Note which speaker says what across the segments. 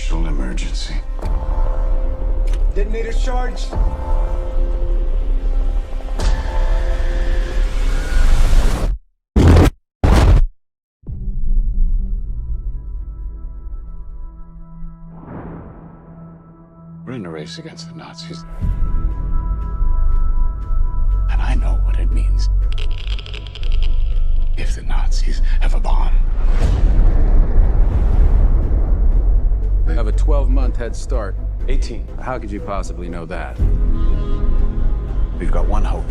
Speaker 1: national emergency.
Speaker 2: Detonator charge.
Speaker 1: We're in a race against the Nazis. And I know what it means if the Nazis have a bomb.
Speaker 3: We have a 12-month head start.
Speaker 1: 18.
Speaker 3: How could you possibly know that?
Speaker 1: We've got one hope.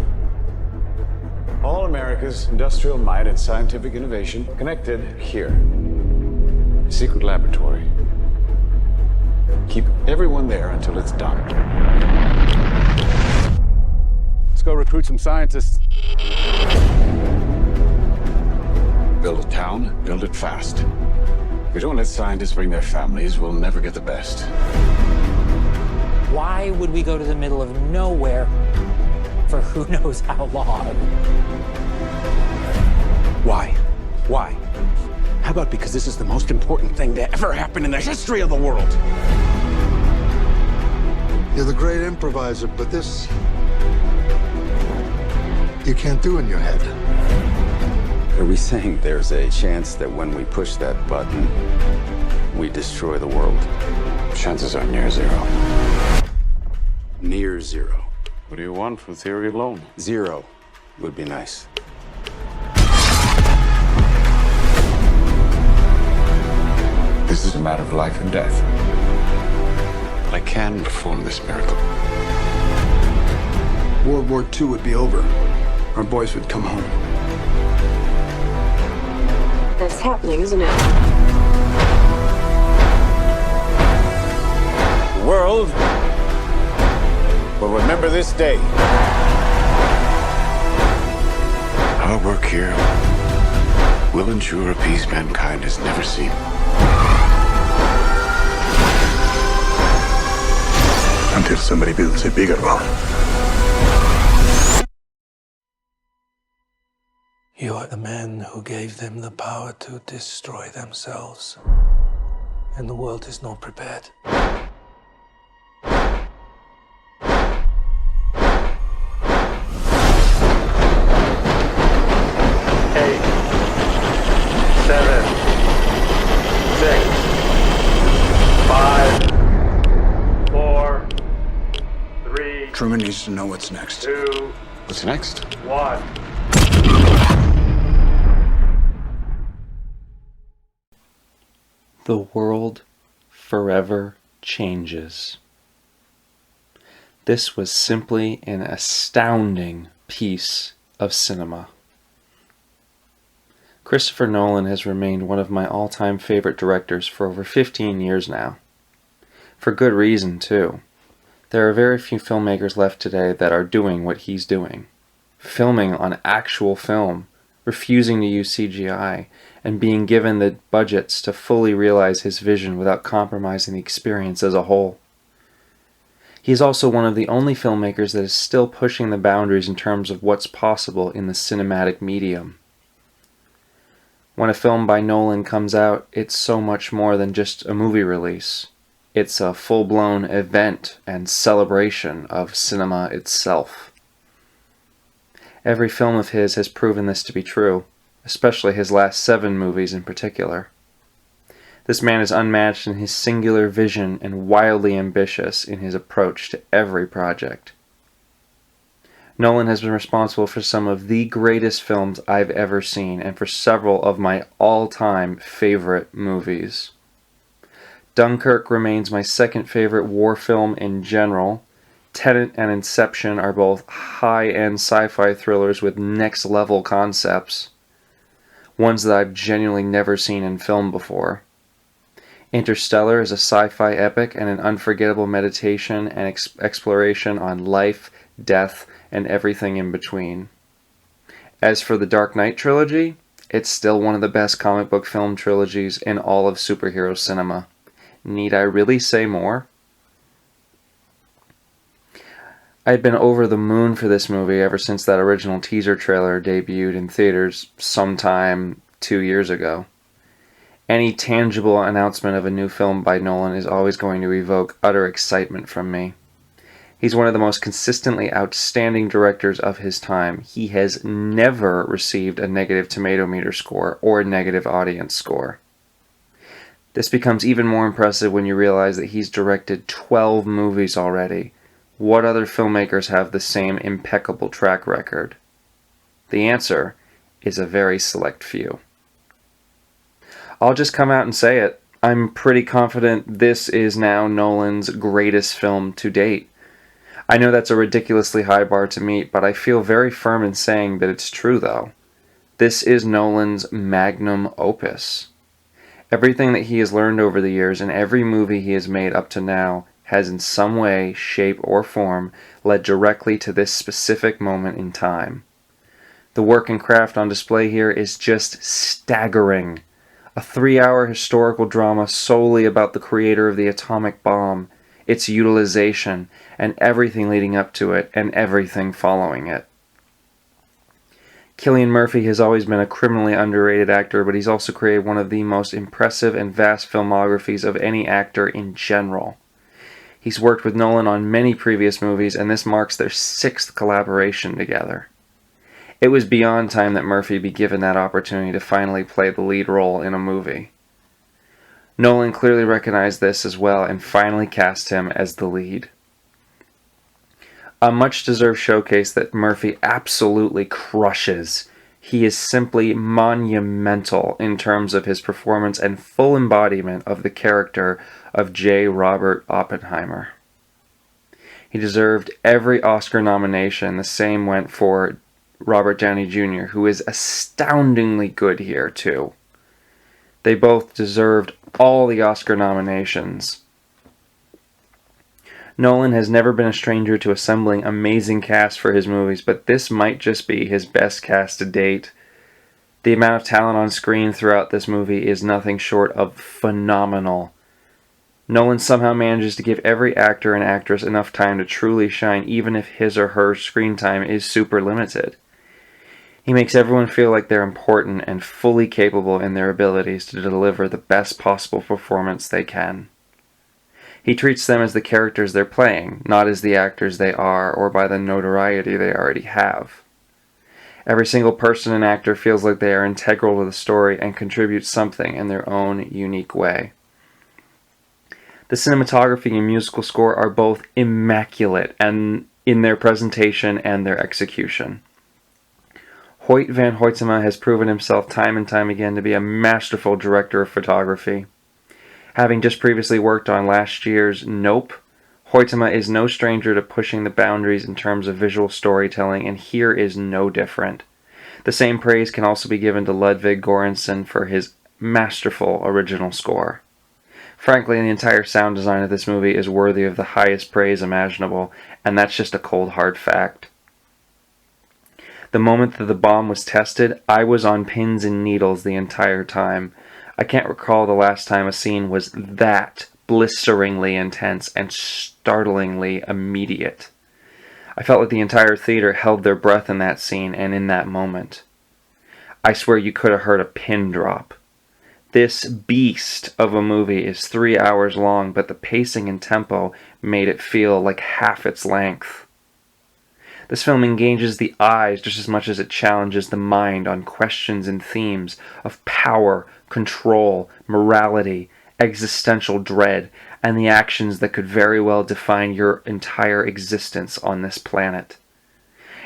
Speaker 1: All America's industrial might and scientific innovation connected here. A secret laboratory. Keep everyone there until it's done.
Speaker 3: Let's go recruit some scientists.
Speaker 1: Build a town, build it fast. If we don't let scientists bring their families, we'll never get the best.
Speaker 4: Why would we go to the middle of nowhere for who knows how long?
Speaker 5: Why? Why? How about because this is the most important thing to ever happen in the history of the world?
Speaker 6: You're the great improviser, but this you can't do in your head.
Speaker 3: Are we saying there's a chance that when we push that button, we destroy the world?
Speaker 1: Chances are near zero.
Speaker 3: Near zero.
Speaker 1: What do you want from theory alone?
Speaker 3: Zero would be nice.
Speaker 1: This is a matter of life and death. But I can perform this miracle.
Speaker 7: World War II would be over. Our boys would come home.
Speaker 8: That's happening, isn't it?
Speaker 1: The world will remember this day. Our work here will ensure a peace mankind has never seen.
Speaker 7: Until somebody builds a bigger one.
Speaker 9: You are the man who gave them the power to destroy themselves. And the world is not prepared.
Speaker 2: 8, 7, 6, 5, 4, 3,
Speaker 7: Truman needs to know what's next.
Speaker 2: 2,
Speaker 1: What's next?
Speaker 2: 1.
Speaker 10: The world forever changes. This was simply an astounding piece of cinema. Christopher Nolan has remained one of my all-time favorite directors for over 15 years now. For good reason, too. There are very few filmmakers left today that are doing what he's doing. Filming on actual film, refusing to use CGI, and being given the budgets to fully realize his vision without compromising the experience as a whole. He is also one of the only filmmakers that is still pushing the boundaries in terms of what's possible in the cinematic medium. When a film by Nolan comes out, it's so much more than just a movie release. It's a full-blown event and celebration of cinema itself. Every film of his has proven this to be true, especially his last 7 movies in particular. This man is unmatched in his singular vision and wildly ambitious in his approach to every project. Nolan has been responsible for some of the greatest films I've ever seen and for several of my all-time favorite movies. Dunkirk remains my second favorite war film in general. Tenet and Inception are both high-end sci-fi thrillers with next-level concepts. Ones that I've genuinely never seen in film before. Interstellar is a sci-fi epic and an unforgettable meditation and exploration on life, death, and everything in between. As for the Dark Knight trilogy, it's still one of the best comic book film trilogies in all of superhero cinema. Need I really say more? I had been over the moon for this movie ever since that original teaser trailer debuted in theaters sometime 2 years ago. Any tangible announcement of a new film by Nolan is always going to evoke utter excitement from me. He's one of the most consistently outstanding directors of his time. He has never received a negative tomato meter score or a negative audience score. This becomes even more impressive when you realize that he's directed 12 movies already. What other filmmakers have the same impeccable track record? The answer is a very select few. I'll just come out and say it. I'm pretty confident this is now Nolan's greatest film to date. I know that's a ridiculously high bar to meet, but I feel very firm in saying that it's true, though. This is Nolan's magnum opus. Everything that he has learned over the years and every movie he has made up to now has in some way, shape, or form led directly to this specific moment in time. The work and craft on display here is just staggering. A 3-hour historical drama solely about the creator of the atomic bomb, its utilization, and everything leading up to it, and everything following it. Cillian Murphy has always been a criminally underrated actor, but he's also created one of the most impressive and vast filmographies of any actor in general. He's worked with Nolan on many previous movies, and this marks their 6th collaboration together. It was beyond time that Murphy be given that opportunity to finally play the lead role in a movie. Nolan clearly recognized this as well and finally cast him as the lead. A much-deserved showcase that Murphy absolutely crushes. He is simply monumental in terms of his performance and full embodiment of the character of J. Robert Oppenheimer. He deserved every Oscar nomination. The same went for Robert Downey Jr., who is astoundingly good here, too. They both deserved all the Oscar nominations. Nolan has never been a stranger to assembling amazing casts for his movies, but this might just be his best cast to date. The amount of talent on screen throughout this movie is nothing short of phenomenal. Nolan somehow manages to give every actor and actress enough time to truly shine, even if his or her screen time is super limited. He makes everyone feel like they're important and fully capable in their abilities to deliver the best possible performance they can. He treats them as the characters they're playing, not as the actors they are or by the notoriety they already have. Every single person and actor feels like they are integral to the story and contribute something in their own unique way. The cinematography and musical score are both immaculate and in their presentation and their execution. Hoyt van Hoytema has proven himself time and time again to be a masterful director of photography. Having just previously worked on last year's Nope, Hoytema is no stranger to pushing the boundaries in terms of visual storytelling, and here is no different. The same praise can also be given to Ludwig Göransson for his masterful original score. Frankly, the entire sound design of this movie is worthy of the highest praise imaginable, and that's just a cold hard fact. The moment that the bomb was tested, I was on pins and needles the entire time. I can't recall the last time a scene was that blisteringly intense and startlingly immediate. I felt like the entire theater held their breath in that scene and in that moment. I swear you could have heard a pin drop. This beast of a movie is 3 hours long, but the pacing and tempo made it feel like half its length. This film engages the eyes just as much as it challenges the mind on questions and themes of power, control, morality, existential dread, and the actions that could very well define your entire existence on this planet.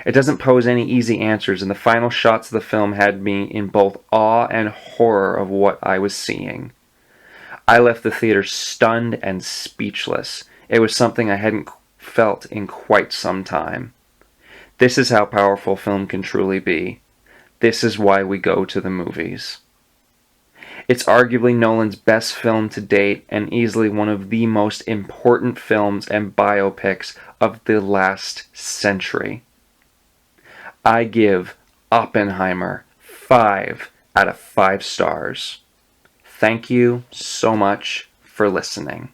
Speaker 10: It doesn't pose any easy answers, and the final shots of the film had me in both awe and horror of what I was seeing. I left the theater stunned and speechless. It was something I hadn't felt in quite some time. This is how powerful film can truly be. This is why we go to the movies. It's arguably Nolan's best film to date and easily one of the most important films and biopics of the last century. I give Oppenheimer 5 out of 5 stars. Thank you so much for listening.